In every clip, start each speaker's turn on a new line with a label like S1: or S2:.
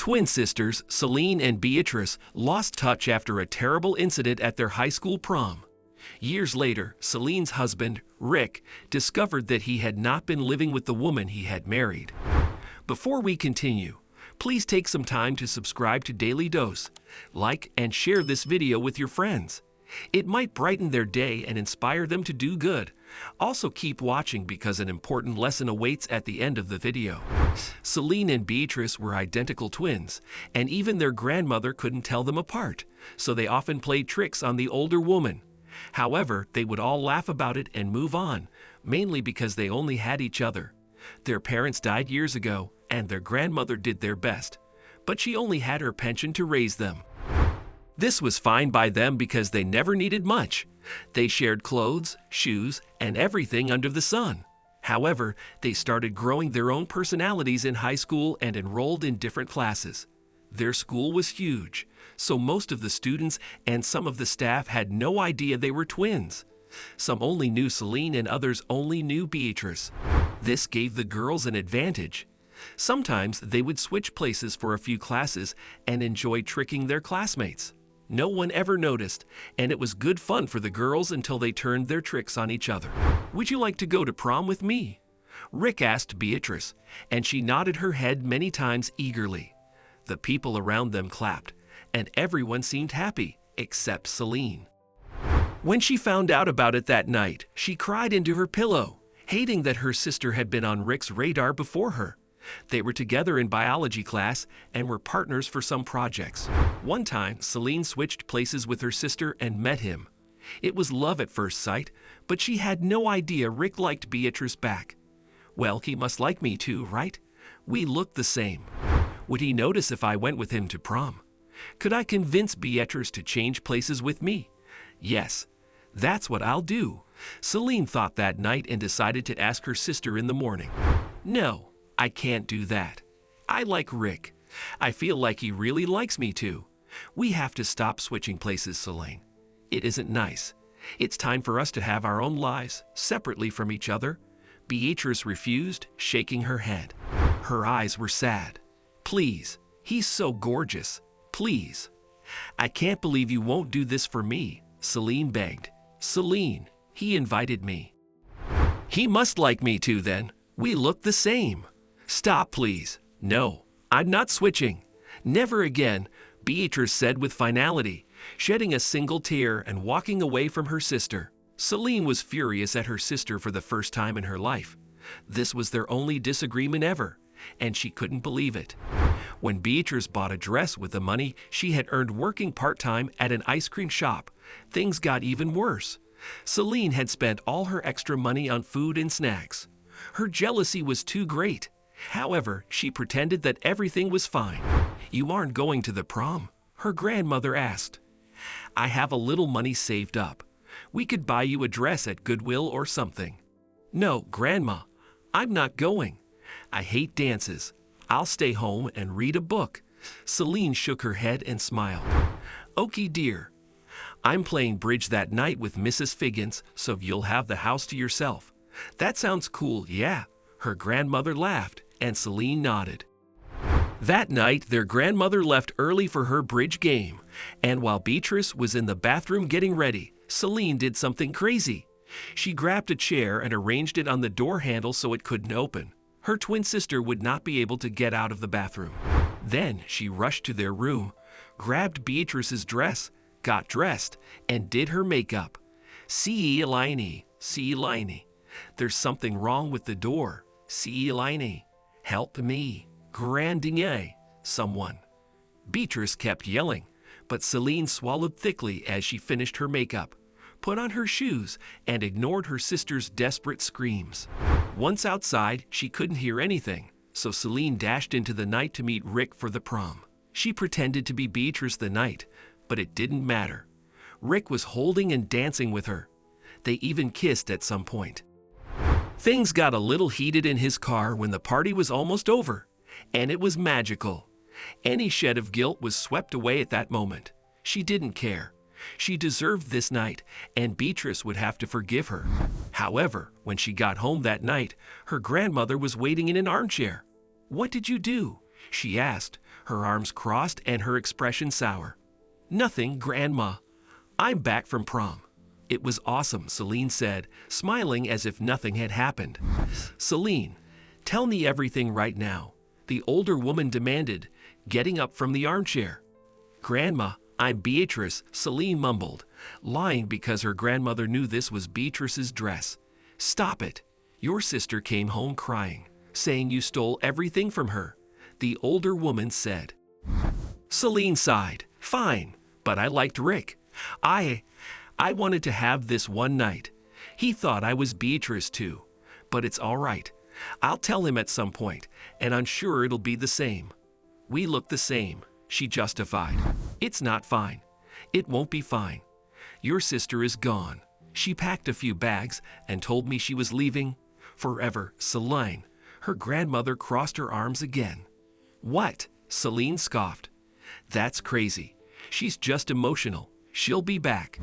S1: Twin sisters Celine and Beatrice lost touch after a terrible incident at their high school prom. Years later, Celine's husband, Rick, discovered that he had not been living with the woman he had married. Before we continue, please take some time to subscribe to Dailydose, like and share this video with your friends. It might brighten their day and inspire them to do good. Also keep watching because an important lesson awaits at the end of the video. Celine and Beatrice were identical twins, and even their grandmother couldn't tell them apart, so they often played tricks on the older woman. However, they would all laugh about it and move on, mainly because they only had each other. Their parents died years ago, and their grandmother did their best, but she only had her pension to raise them. This was fine by them because they never needed much. They shared clothes, shoes, and everything under the sun. However, they started growing their own personalities in high school and enrolled in different classes. Their school was huge, so most of the students and some of the staff had no idea they were twins. Some only knew Celine and others only knew Beatrice. This gave the girls an advantage. Sometimes they would switch places for a few classes and enjoy tricking their classmates. No one ever noticed, and it was good fun for the girls until they turned their tricks on each other. "Would you like to go to prom with me?" Rick asked Beatrice, and she nodded her head many times eagerly. The people around them clapped, and everyone seemed happy, except Celine. When she found out about it that night, she cried into her pillow, hating that her sister had been on Rick's radar before her. They were together in biology class and were partners for some projects. One time, Celine switched places with her sister and met him. It was love at first sight, but she had no idea Rick liked Beatrice back. Well, he must like me too, right? We looked the same. Would he notice if I went with him to prom? Could I convince Beatrice to change places with me? Yes, that's what I'll do. Celine thought that night and decided to ask her sister in the morning. No, I can't do that. I like Rick. I feel like he really likes me too. We have to stop switching places, Celine. It isn't nice. It's time for us to have our own lives, separately from each other. Beatrice refused, shaking her head. Her eyes were sad. Please, he's so gorgeous. Please. I can't believe you won't do this for me, Celine begged. Celine, he invited me. He must like me too then. We look the same. Stop, please. No, I'm not switching. Never again, Beatrice said with finality, shedding a single tear and walking away from her sister. Celine was furious at her sister for the first time in her life. This was their only disagreement ever, and she couldn't believe it. When Beatrice bought a dress with the money she had earned working part-time at an ice cream shop, things got even worse. Celine had spent all her extra money on food and snacks. Her jealousy was too great. However, she pretended that everything was fine. "You aren't going to the prom?" her grandmother asked. "I have a little money saved up. We could buy you a dress at Goodwill or something." "No, Grandma, I'm not going. I hate dances. I'll stay home and read a book." Celine shook her head and smiled. "Okay, dear. I'm playing bridge that night with Mrs. Figgins, so you'll have the house to yourself." "That sounds cool, yeah." Her grandmother laughed, and Celine nodded. That night, their grandmother left early for her bridge game, and while Beatrice was in the bathroom getting ready, Celine did something crazy. She grabbed a chair and arranged it on the door handle so it couldn't open. Her twin sister would not be able to get out of the bathroom. Then she rushed to their room, grabbed Beatrice's dress, got dressed, and did her makeup. Celine, Celine. There's something wrong with the door. Celine, help me. Grandingue, someone. Beatrice kept yelling, but Celine swallowed thickly as she finished her makeup, put on her shoes, and ignored her sister's desperate screams. Once outside, she couldn't hear anything, so Celine dashed into the night to meet Rick for the prom. She pretended to be Beatrice the night, but it didn't matter. Rick was holding and dancing with her. They even kissed at some point. Things got a little heated in his car when the party was almost over, and it was magical. Any shed of guilt was swept away at that moment. She didn't care. She deserved this night, and Beatrice would have to forgive her. However, when she got home that night, her grandmother was waiting in an armchair. "What did you do?" she asked, her arms crossed and her expression sour. "Nothing, Grandma. I'm back from prom." "It was awesome," Celine said, smiling as if nothing had happened. "Celine, tell me everything right now," the older woman demanded, getting up from the armchair. "Grandma, I'm Beatrice," Celine mumbled, lying because her grandmother knew this was Beatrice's dress. "Stop it. Your sister came home crying, saying you stole everything from her," the older woman said. Celine sighed. "Fine, but I liked Rick. I wanted to have this one night. He thought I was Beatrice too, but it's all right. I'll tell him at some point, and I'm sure it'll be the same. We look the same," she justified. "It's not fine. It won't be fine. Your sister is gone." She packed a few bags and told me she was leaving forever. Celine, her grandmother, crossed her arms again. "What?" Celine scoffed. "That's crazy. She's just emotional. She'll be back."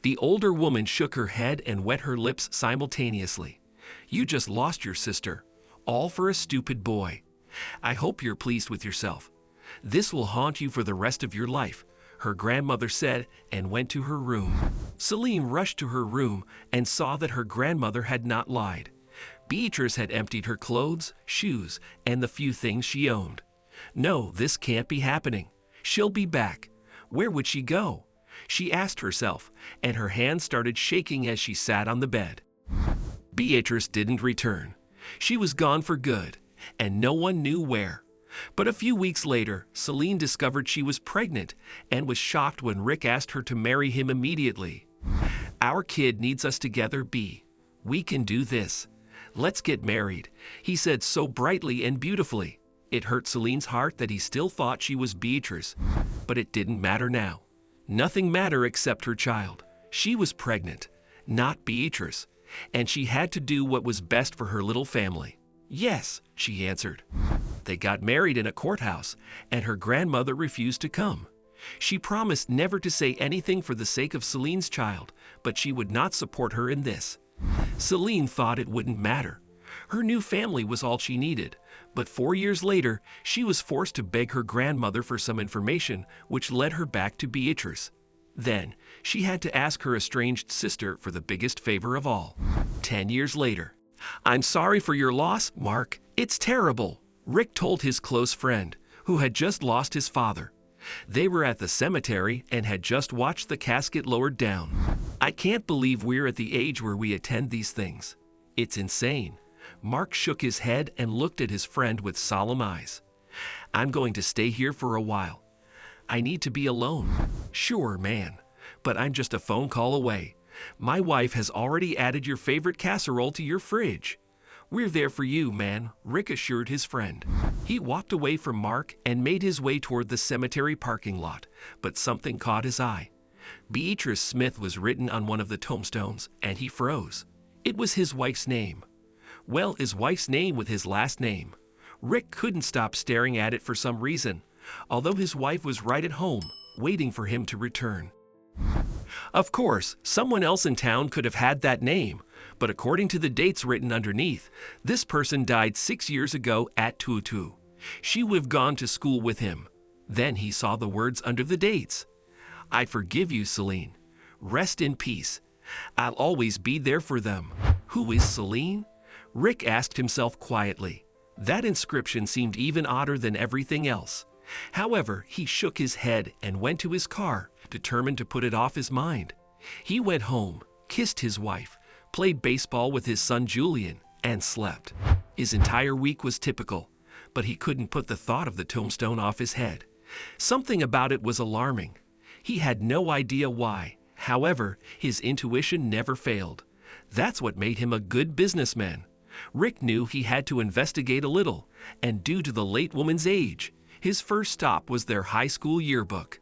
S1: The older woman shook her head and wet her lips simultaneously. "You just lost your sister, all for a stupid boy. I hope you're pleased with yourself. This will haunt you for the rest of your life," her grandmother said, and went to her room. Celine rushed to her room and saw that her grandmother had not lied. Beatrice had emptied her clothes, shoes, and the few things she owned. "No, this can't be happening. She'll be back. Where would she go?" she asked herself, and her hands started shaking as she sat on the bed. Beatrice didn't return. She was gone for good, and no one knew where. But a few weeks later, Celine discovered she was pregnant and was shocked when Rick asked her to marry him immediately. "Our kid needs us together, B. We can do this. Let's get married," he said so brightly and beautifully. It hurt Celine's heart that he still thought she was Beatrice, but it didn't matter now. Nothing mattered except her child. She was pregnant, not Beatrice, and she had to do what was best for her little family. "Yes," she answered. They got married in a courthouse, and her grandmother refused to come. She promised never to say anything for the sake of Celine's child, but she would not support her in this. Celine thought it wouldn't matter. Her new family was all she needed, but 4 years later, she was forced to beg her grandmother for some information, which led her back to Beatrice. Then, she had to ask her estranged sister for the biggest favor of all. 10 years later. "I'm sorry for your loss, Mark. It's terrible," Rick told his close friend, who had just lost his father. They were at the cemetery and had just watched the casket lowered down. "I can't believe we're at the age where we attend these things. It's insane." Mark shook his head and looked at his friend with solemn eyes. "I'm going to stay here for a while. I need to be alone." "Sure, man, but I'm just a phone call away. My wife has already added your favorite casserole to your fridge." "We're there for you, man," Rick assured his friend. He walked away from Mark and made his way toward the cemetery parking lot, but something caught his eye. Beatrice Smith was written on one of the tombstones, and he froze. It was his wife's name. Well, his wife's name with his last name. Rick couldn't stop staring at it for some reason, although his wife was right at home, waiting for him to return. Of course, someone else in town could have had that name, but according to the dates written underneath, this person died 6 years ago at Tutu. She would have gone to school with him. Then he saw the words under the dates. "I forgive you, Celine. Rest in peace. I'll always be there for them." Who is Celine? Rick asked himself quietly. That inscription seemed even odder than everything else. However, he shook his head and went to his car, determined to put it off his mind. He went home, kissed his wife, played baseball with his son Julian, and slept. His entire week was typical, but he couldn't put the thought of the tombstone off his head. Something about it was alarming. He had no idea why. However, his intuition never failed. That's what made him a good businessman. Rick knew he had to investigate a little, and due to the late woman's age, his first stop was their high school yearbook.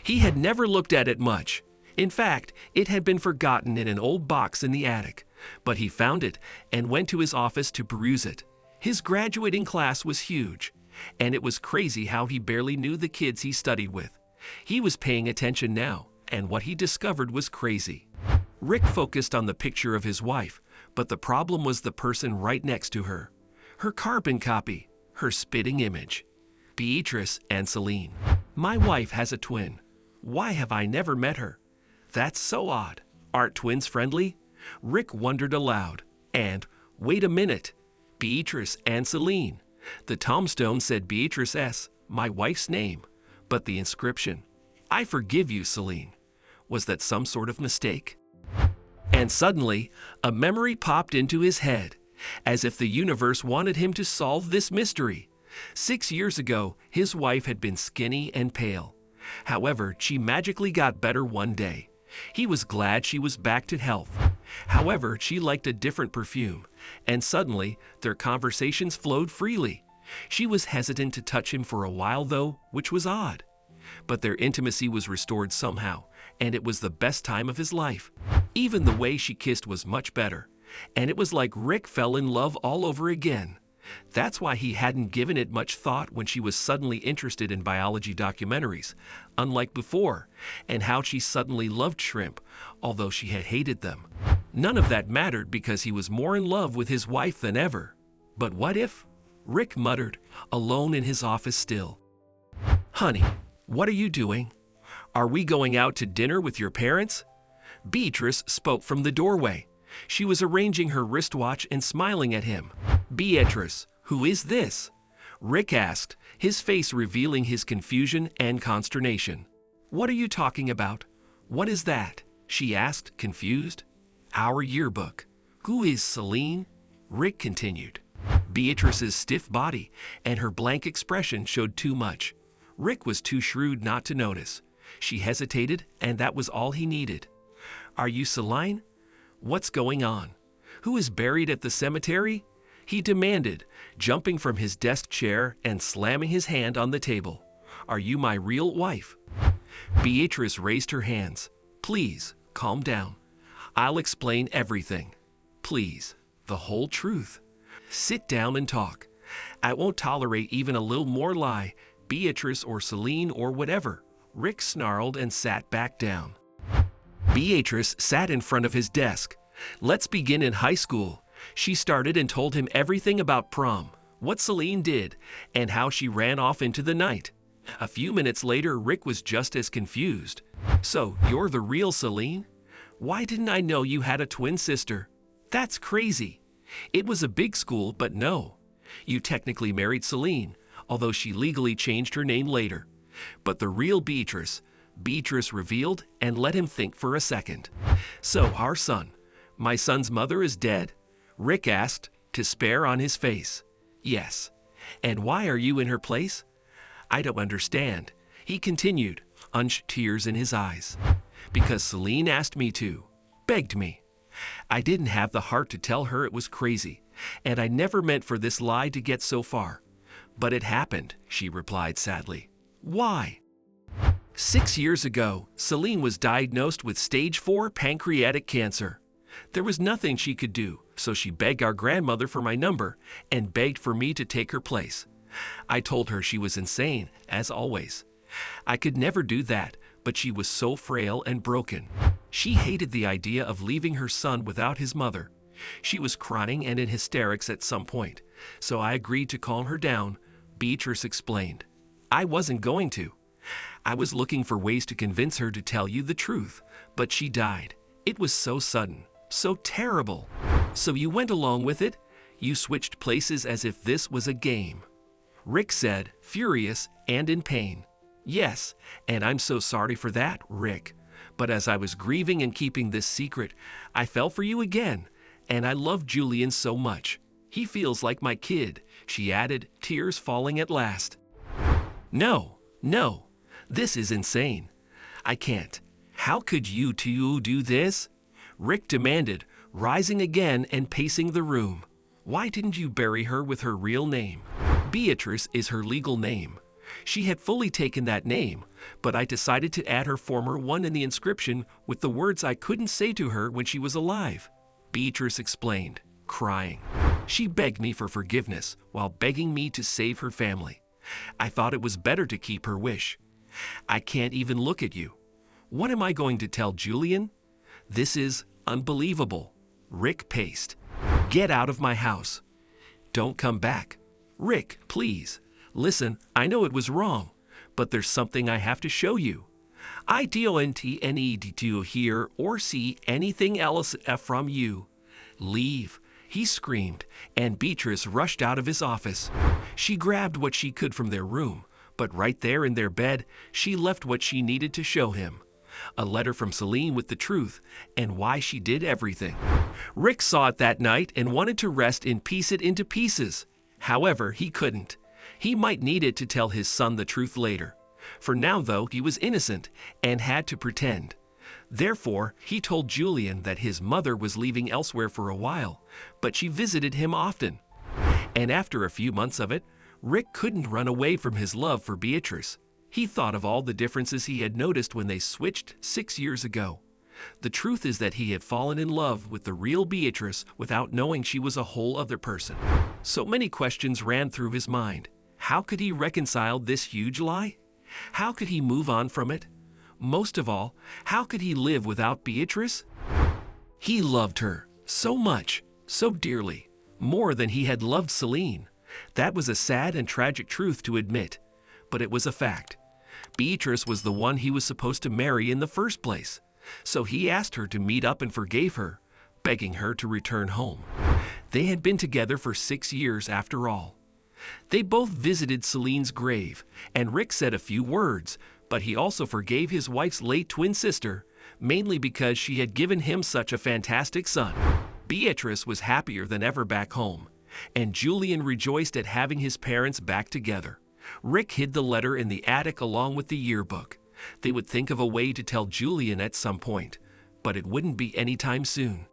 S1: He had never looked at it much. In fact, it had been forgotten in an old box in the attic, but he found it and went to his office to peruse it. His graduating class was huge, and it was crazy how he barely knew the kids he studied with. He was paying attention now, and what he discovered was crazy. Rick focused on the picture of his wife, but the problem was the person right next to her. Her carbon copy, her spitting image. Beatrice and Celine. My wife has a twin. Why have I never met her? That's so odd. Aren't twins friendly? Rick wondered aloud. And, wait a minute, Beatrice and Celine. The tombstone said Beatrice S., my wife's name, but the inscription, I forgive you, Celine. Was that some sort of mistake? And suddenly, a memory popped into his head, as if the universe wanted him to solve this mystery. 6 years ago, his wife had been skinny and pale. However, she magically got better one day. He was glad she was back to health. However, she liked a different perfume, and suddenly, their conversations flowed freely. She was hesitant to touch him for a while though, which was odd. But their intimacy was restored somehow, and it was the best time of his life. Even the way she kissed was much better, and it was like Rick fell in love all over again. That's why he hadn't given it much thought when she was suddenly interested in biology documentaries, unlike before, and how she suddenly loved shrimp, although she had hated them. None of that mattered because he was more in love with his wife than ever. But what if? Rick muttered, alone in his office still. Honey, what are you doing? Are we going out to dinner with your parents? Beatrice spoke from the doorway. She was arranging her wristwatch and smiling at him. Beatrice, who is this? Rick asked, his face revealing his confusion and consternation. What are you talking about? What is that? She asked, confused. Our yearbook. Who is Celine? Rick continued. Beatrice's stiff body and her blank expression showed too much. Rick was too shrewd not to notice. She hesitated, and that was all he needed. Are you Celine? What's going on? Who is buried at the cemetery? He demanded, jumping from his desk chair and slamming his hand on the table. Are you my real wife? Beatrice raised her hands. Please, calm down. I'll explain everything. Please, the whole truth. Sit down and talk. I won't tolerate even a little more lie, Beatrice or Celine or whatever. Rick snarled and sat back down. Beatrice sat in front of his desk. Let's begin in high school. She started and told him everything about prom, what Celine did, and how she ran off into the night. A few minutes later, Rick was just as confused. So, you're the real Celine? Why didn't I know you had a twin sister? That's crazy. It was a big school, but no. You technically married Celine, although she legally changed her name later. But the real Beatrice revealed and let him think for a second. So, our son. My son's mother is dead? Rick asked, despair on his face. Yes. And why are you in her place? I don't understand. He continued, tears in his eyes. Because Celine asked me to, begged me. I didn't have the heart to tell her it was crazy, and I never meant for this lie to get so far. But it happened, she replied sadly. Why? 6 years ago, Celine was diagnosed with stage 4 pancreatic cancer. There was nothing she could do, so she begged our grandmother for my number and begged for me to take her place. I told her she was insane, as always. I could never do that, but she was so frail and broken. She hated the idea of leaving her son without his mother. She was crying and in hysterics at some point, so I agreed to calm her down, Beatrice explained. I wasn't going to. I was looking for ways to convince her to tell you the truth, but she died. It was so sudden, so terrible. So you went along with it? You switched places as if this was a game. Rick said, furious and in pain. Yes, and I'm so sorry for that, Rick. But as I was grieving and keeping this secret, I fell for you again, and I love Julian so much. He feels like my kid, she added, tears falling at last. No, this is insane. I can't. How could you two do this? Rick demanded, rising again and pacing the room. Why didn't you bury her with her real name? Beatrice is her legal name. She had fully taken that name, but I decided to add her former one in the inscription with the words I couldn't say to her when she was alive. Beatrice explained, crying. She begged me for forgiveness while begging me to save her family. I thought it was better to keep her wish. I can't even look at you. What am I going to tell Julian? This is unbelievable. Rick paced. Get out of my house. Don't come back. Rick, please. Listen, I know it was wrong, but there's something I have to show you. I don't need to hear or see anything else from you. Leave, he screamed, and Beatrice rushed out of his office. She grabbed what she could from their room, but right there in their bed, she left what she needed to show him. A letter from Celine with the truth and why she did everything. Rick saw it that night and wanted to rest and piece it into pieces. However, he couldn't. He might need it to tell his son the truth later. For now, though, he was innocent and had to pretend. Therefore, he told Julian that his mother was leaving elsewhere for a while, but she visited him often. And after a few months of it, Rick couldn't run away from his love for Beatrice. He thought of all the differences he had noticed when they switched 6 years ago. The truth is that he had fallen in love with the real Beatrice without knowing she was a whole other person. So many questions ran through his mind. How could he reconcile this huge lie? How could he move on from it? Most of all, how could he live without Beatrice? He loved her so much, so dearly, more than he had loved Celine. That was a sad and tragic truth to admit, but it was a fact. Beatrice was the one he was supposed to marry in the first place, so he asked her to meet up and forgave her, begging her to return home. They had been together for 6 years after all. They both visited Celine's grave, and Rick said a few words, but he also forgave his wife's late twin sister, mainly because she had given him such a fantastic son. Beatrice was happier than ever back home, and Julian rejoiced at having his parents back together. Rick hid the letter in the attic along with the yearbook. They would think of a way to tell Julian at some point, but it wouldn't be anytime soon.